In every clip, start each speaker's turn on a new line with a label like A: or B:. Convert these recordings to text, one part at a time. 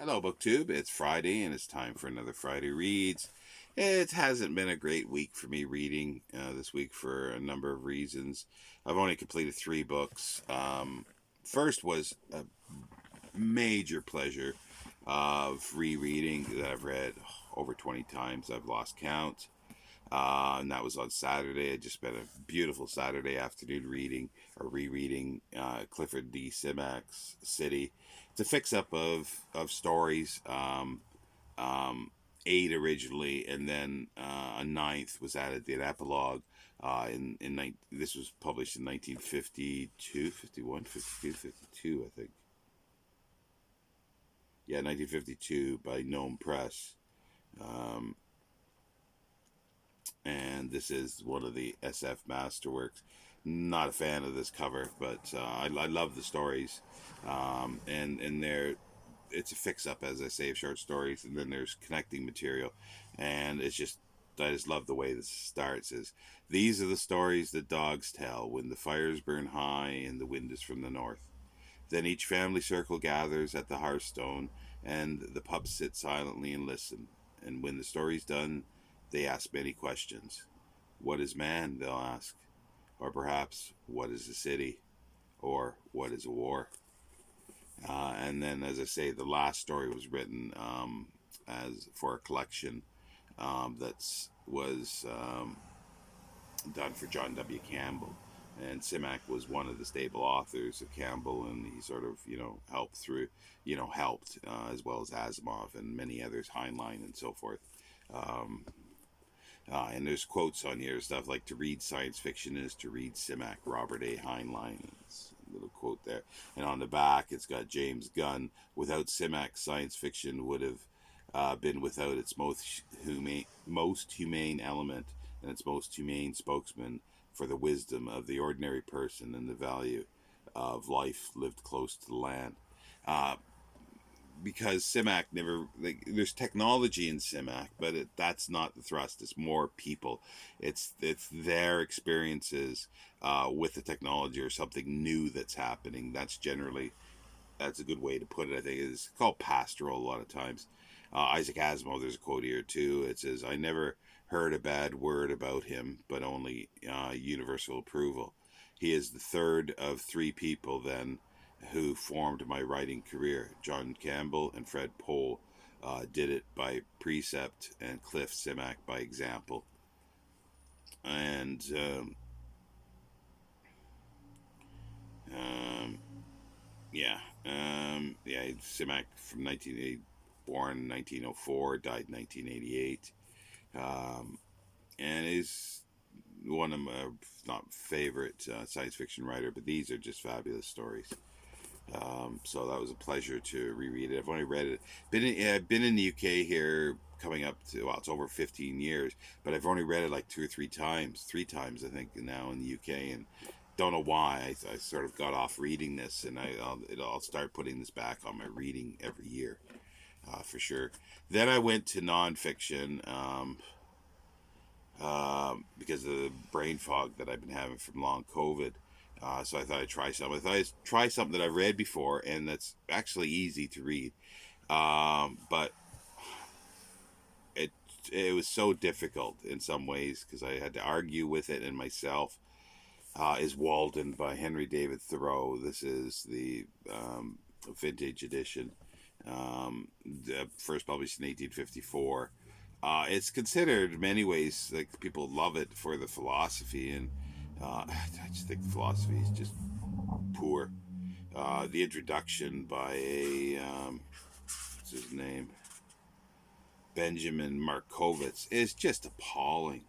A: Hello, BookTube. It's Friday, and it's time for another Friday Reads. It hasn't been a great week for me reading this week for a number of reasons. I've only completed 3 books. First was a major pleasure of rereading that I've read over 20 times. I've lost count. And that was on Saturday. I just spent a beautiful Saturday afternoon reading or rereading Clifford D. Simak's City. It's a fix-up of stories. Um, 8 originally, and then a ninth was added. The epilogue. This was published in 1952, 51, 52, 52, I think. Yeah, 1952 by Gnome Press. Um, and this is one of the SF masterworks. Not a fan of this cover, but I love the stories, and it's a fix up, as I say, of short stories, and then there's connecting material, and I just love the way this starts. Is these are the stories that dogs tell when the fires burn high and the wind is from the north. Then each family circle gathers at the hearthstone, and the pups sit silently and listen. And when the story's done, they ask many questions. What is man? They'll ask. Or perhaps, what is a city? Or what is a war? And then, as I say, the last story was written as for a collection that's was done for John W. Campbell. And Simak was one of the stable authors of Campbell, and he sort of, helped through, helped as well as Asimov and many others, Heinlein and so forth. Um, and there's quotes on here, stuff like to read science fiction is to read Simak, Robert A. Heinlein. It's a little quote there. And on the back, it's got James Gunn. Without Simak, science fiction would have been without its most humane element and its most humane spokesman for the wisdom of the ordinary person and the value of life lived close to the land. Uh, because Simak never there's technology in Simak, but that's not the thrust. It's more people. It's their experiences with the technology or something new that's happening. That's a good way to put it. I think it's called pastoral a lot of times. Isaac Asimov, there's a quote here too. It says, "I never heard a bad word about him, but only universal approval. He is the third of 3 people then who formed my writing career. John Campbell and Fred Pohl did it by precept, and Cliff Simak by example." And um, yeah, Simak from 1980, born in 1904, died in 1988, and is one of my not favorite science fiction writer, but these are just fabulous stories. So that was a pleasure to reread it. I've only read it. Been in the UK here, coming up to, well, it's over 15 years, but I've only read it like 2 or 3 times, 3 times I think now in the UK, and don't know why. I sort of got off reading this, and I'll start putting this back on my reading every year, for sure. Then I went to nonfiction. Because of the brain fog that I've been having from long COVID. So I thought I'd try something. I thought I'd try something that I've read before and that's actually easy to read. But it it was so difficult in some ways because I had to argue with it and myself. Is Walden by Henry David Thoreau. This is the vintage edition, first published in 1854. It's considered in many ways like people love it for the philosophy, and I just think the philosophy is just poor. The introduction by what's his name, Benjamin Markovitz, is just appalling.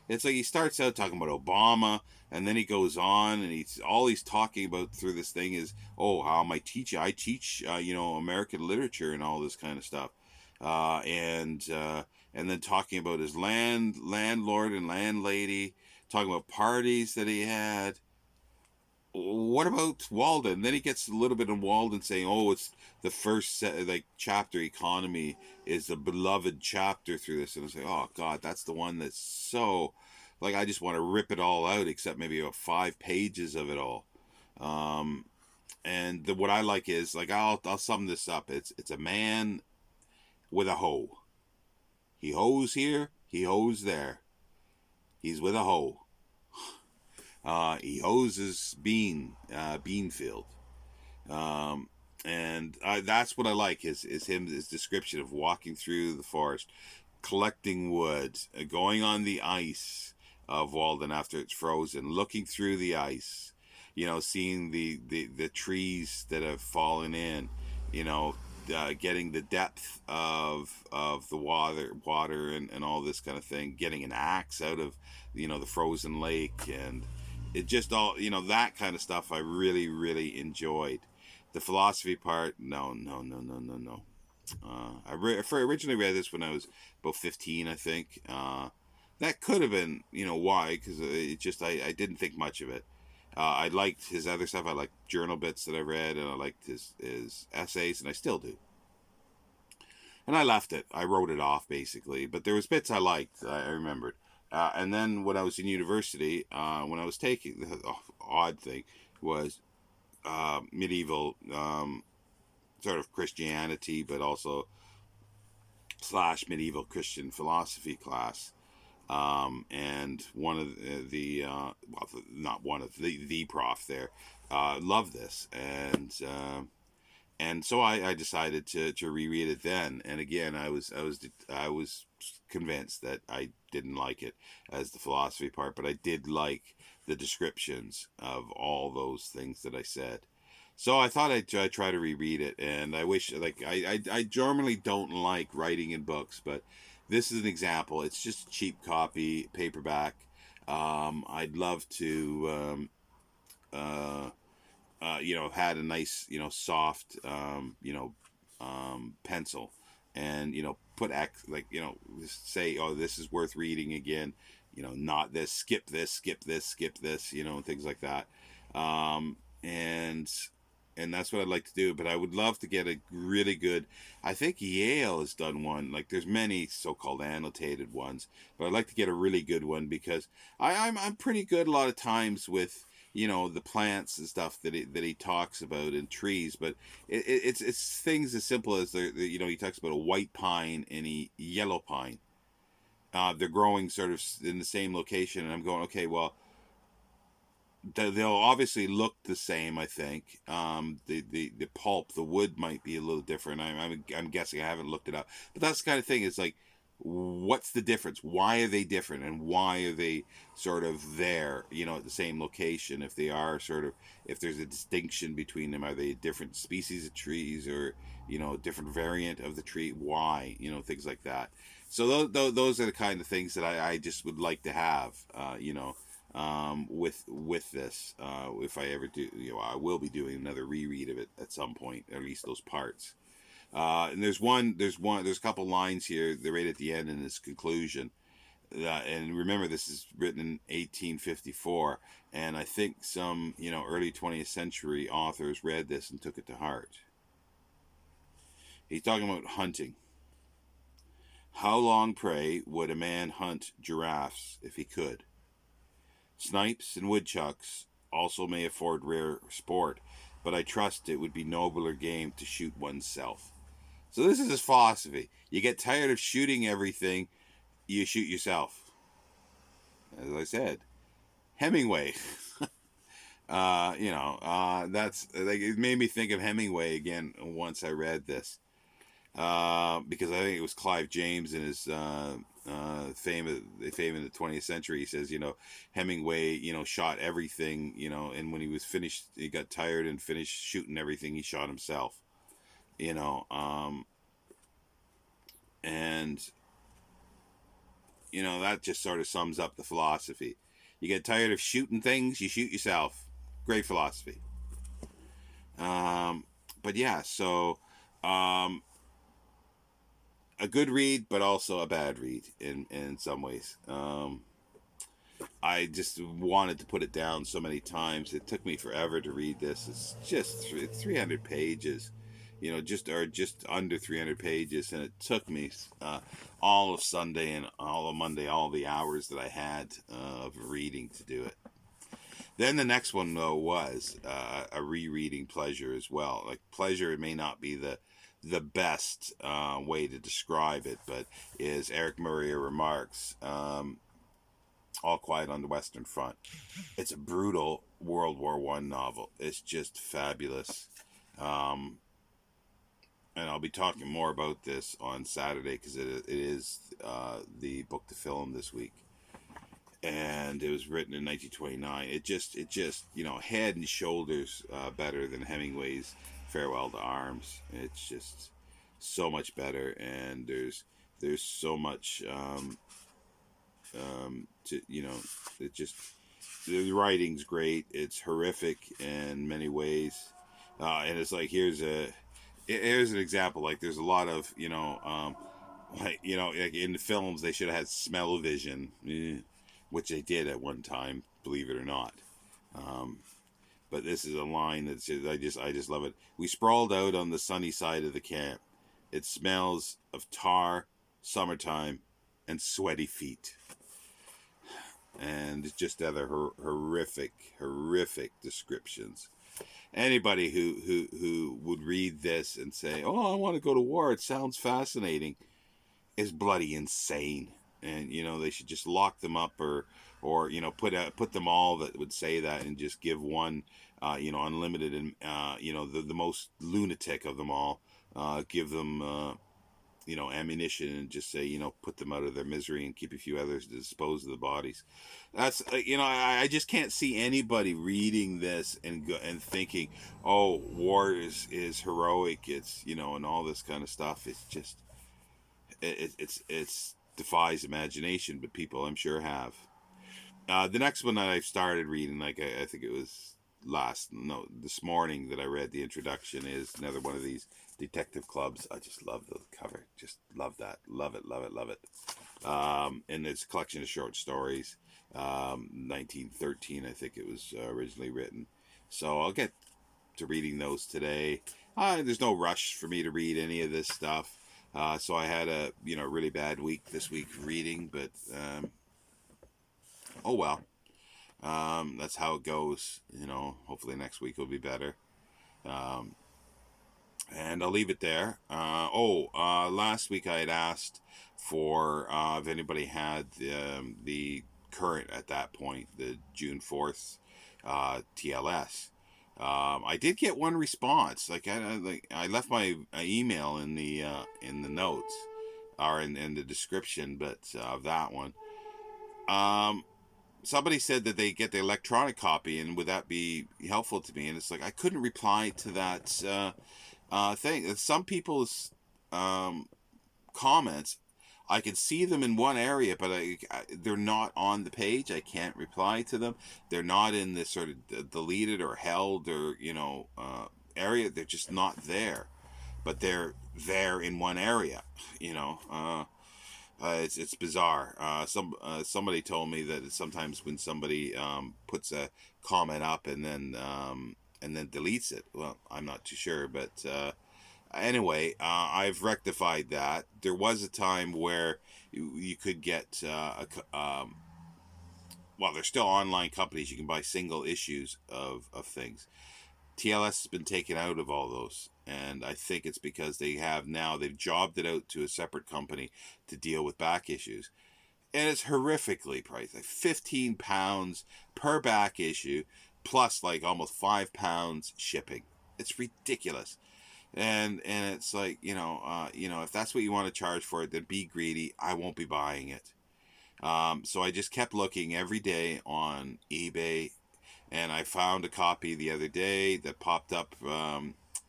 A: It's like he starts out talking about Obama, and then he goes on, and he's talking about through this thing is, oh, how am I teaching? I teach American literature and all this kind of stuff, and then talking about his landlord and landlady, talking about parties that he had. What about Walden? Then he gets a little bit in Walden saying, "Oh, it's the first chapter. Economy is a beloved chapter through this," and I say, "Oh God, that's the one that's so like I just want to rip it all out, except maybe about 5 pages of it all." Um, and what I like is like I'll sum this up. It's a man with a hoe. He hoes here, he hoes there. He's with a hoe. He hoes his bean field. Um, and that's what I like is his description of walking through the forest, collecting wood, going on the ice of Walden after it's frozen, looking through the ice, seeing the trees that have fallen in, getting the depth of the water and all this kind of thing, getting an axe out of the frozen lake, and it just all that kind of stuff I really really enjoyed. The philosophy part, no, no, no, no, no, no. Originally read this when I was about 15, I think. That could have been, why, because it just I didn't think much of it. I liked his other stuff. I liked journal bits that I read, and I liked his essays, and I still do. And I left it. I wrote it off basically, but there was bits I liked. I remembered. And then when I was in university, when I was taking the odd thing was medieval sort of Christianity, but also / medieval Christian philosophy class. And one of not one of the prof there, loved this, and so I decided to reread it then. And again, I was convinced that I didn't like it as the philosophy part, but I did like the descriptions of all those things that I said. So I thought I'd try to reread it, and I wish, like, I normally don't like writing in books, but this is an example. It's just a cheap copy, paperback. I'd love to, had a nice, soft, pencil, and put like say, oh, this is worth reading again. Not this, skip this, skip this, skip this. And things like that. And that's what I'd like to do. But I would love to get a really good. I think Yale has done one. Like there's many so-called annotated ones, but I'd like to get a really good one because I'm pretty good a lot of times with the plants and stuff that he talks about in trees. But it's things as simple as he talks about a white pine and a yellow pine. They're growing sort of in the same location, and I'm going, okay, well, they'll obviously look the same. I think the pulp, the wood might be a little different. I'm guessing. I haven't looked it up, but that's the kind of thing. It's like, what's the difference? Why are they different, and why are they sort of there? At the same location. If they are sort of, if there's a distinction between them, are they different species of trees or different variant of the tree? Why? Things like that. So those are the kind of things that I just would like to have. With this, if I ever do, I will be doing another reread of it at some point, at least those parts. And there's a couple lines here. They're right at the end in this conclusion. And remember, this is written in 1854, and I think some early 20th century authors read this and took it to heart. He's talking about hunting. How long, pray, would a man hunt giraffes if he could? Snipes and woodchucks also may afford rare sport, but I trust it would be nobler game to shoot oneself. So this is his philosophy. You get tired of shooting everything, you shoot yourself. As I said, Hemingway. That's like, it made me think of Hemingway again once I read this. Because I think it was Clive James in his fame in the 20th century. He says, Hemingway, shot everything, and when he was finished, he got tired and finished shooting everything, he shot himself. And that just sort of sums up the philosophy. You get tired of shooting things, you shoot yourself. Great philosophy. But yeah, so a good read, but also a bad read in some ways. I just wanted to put it down so many times. It took me forever to read this. It's 300 pages, just under 300 pages, and it took me all of Sunday and all of Monday, all the hours that I had of reading to do it. Then the next one though was a rereading pleasure as well. Like pleasure, it may not be the best way to describe it, but is Eric Murray Remarks, All Quiet on the Western Front. It's a brutal World War I novel. It's just fabulous. Um, and I'll be talking more about this on Saturday because it is the book to film this week. And it was written in 1929. It just head and shoulders better than Hemingway's Farewell to Arms. It's just so much better, and there's so much to it just the writing's great. It's horrific in many ways, and it's like here's an example. Like there's a lot of like in the films they should have had smell-o-vision, which they did at one time, believe it or not. Um, but this is a line that's I just love it. We sprawled out on the sunny side of the camp. It smells of tar, summertime, and sweaty feet. And it's just other horrific descriptions. Anybody who would read this and say, "Oh, I want to go to war. It sounds fascinating," is bloody insane. And they should just lock them up, or put them all that would say that, and just give one unlimited, and the most lunatic of them all, give them ammunition, and just say, put them out of their misery and keep a few others to dispose of the bodies. That's I just can't see anybody reading this and thinking, oh, war is heroic. It's and all this kind of stuff. It's just it's defies imagination, but people I'm sure have. The next one that I've started reading, like I think it was this morning that I read the introduction, is another one of these detective clubs. I just love the cover. Just love that. Love it, love it, love it. And it's a collection of short stories. 1913, I think it was originally written. So I'll get to reading those today. There's no rush for me to read any of this stuff. So I had a really bad week this week reading, but oh well. That's how it goes. Hopefully next week will be better. And I'll leave it there. Last week I had asked for if anybody had the current at that point, the June 4th TLS. I did get one response. Like I left my email in the notes, or in the description, but of that one. Somebody said that they get the electronic copy, and would that be helpful to me? And it's like I couldn't reply to that thing. Some people's comments, I can see them in one area, but they're not on the page. I can't reply to them. They're not in this sort of deleted or held or area. They're just not there, but they're there in one area. It's bizarre. Somebody told me that sometimes when somebody puts a comment up and then deletes it. Well, I'm not too sure, but anyway, I've rectified that. There was a time where you could get there's still online companies you can buy single issues of things. TLS has been taken out of all those, and I think it's because they've jobbed it out to a separate company to deal with back issues, and it's horrifically priced, like £15 per back issue, plus like almost £5 shipping. It's ridiculous, and it's like if that's what you want to charge for it, then be greedy. I won't be buying it. So I just kept looking every day on eBay, and I found a copy the other day that popped up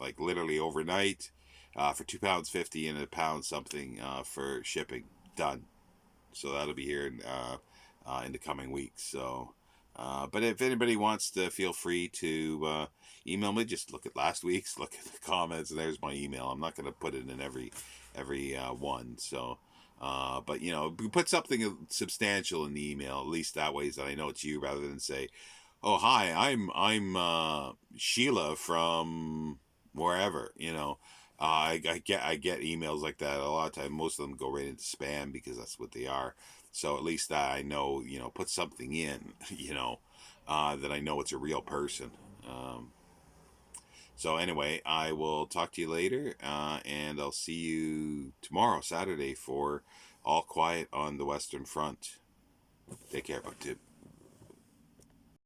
A: like literally overnight for £2.50 and £1 something for shipping. Done. So that'll be here in the coming weeks. So, but if anybody wants to, feel free to email me. Just look at last week's, look at the comments, and there's my email. I'm not going to put it in every one. So. But put something substantial in the email, at least that way, so I know it's you, rather than say, "Oh, hi, I'm Sheila from wherever." I get emails like that a lot of times. Most of them go right into spam because that's what they are. So at least that I know. Put something in. that I know it's a real person. So anyway, I will talk to you later, and I'll see you tomorrow, Saturday, for All Quiet on the Western Front. Take care, BookTube.